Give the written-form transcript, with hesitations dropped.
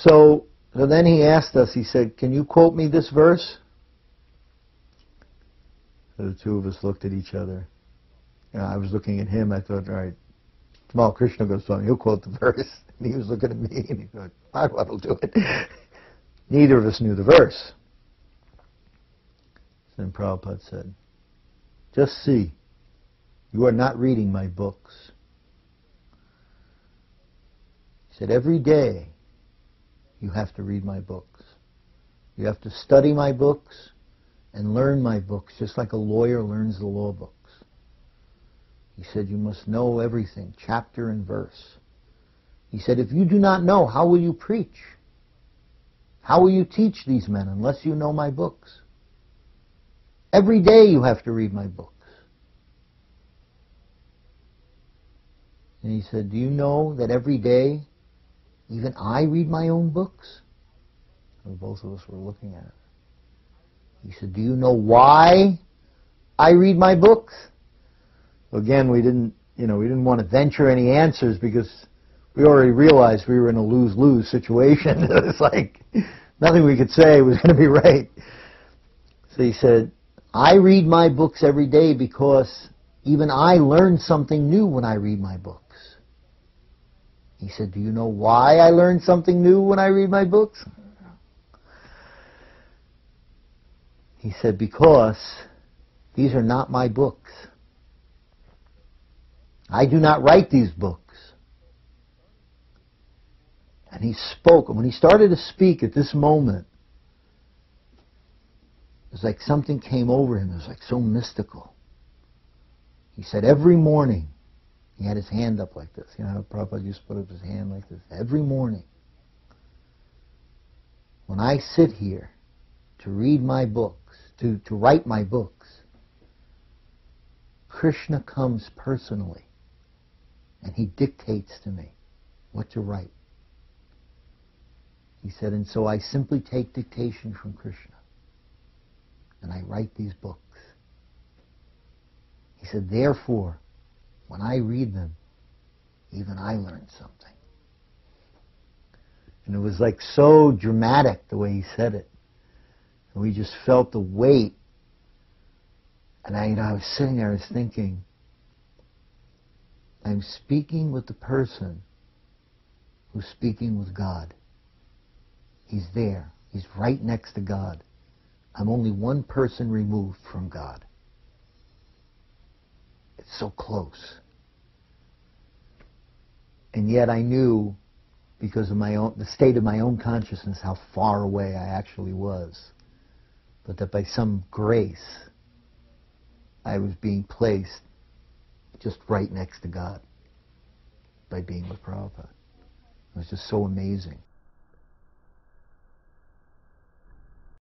So then he asked us, he said, can you quote me this verse? So the two of us looked at each other. I was looking at him, I thought, all right, tomorrow Krishna goes on, he'll quote the verse. And he was looking at me, and he thought, Bhagavata will do it. Neither of us knew the verse. Then Prabhupada said, just see, you are not reading my books. He said, every day you have to read my books. You have to study my books and learn my books, just like a lawyer learns the law books. He said, you must know everything, chapter and verse. He said, if you do not know, how will you preach? How will you teach these men unless you know my books? Every day you have to read my books. And he said, do you know that every day even I read my own books? And both of us were looking at it. He said, do you know why I read my books? Again, we didn't want to venture any answers because we already realized we were in a lose-lose situation. It was like nothing we could say was going to be right. So he said, I read my books every day because even I learn something new when I read my books. He said, do you know why I learn something new when I read my books? He said, because these are not my books. I do not write these books. And he spoke, and when he started to speak at this moment, it was like something came over him. It was like so mystical. He said every morning, he had his hand up like this. You know how Prabhupada used to put up his hand like this? Every morning, when I sit here to read my books, to write my books, Krishna comes personally and he dictates to me what to write. He said, and so I simply take dictation from Krishna and I write these books. He said, therefore, when I read them, even I learn something. And it was like so dramatic the way he said it. And we just felt the weight. And I was sitting there, I was thinking, I'm speaking with the person who's speaking with God. He's there. He's right next to God. I'm only one person removed from God. It's so close. And yet I knew, because of the state of my own consciousness, how far away I actually was. But that by some grace, I was being placed just right next to God by being with Prabhupada. It was just so amazing.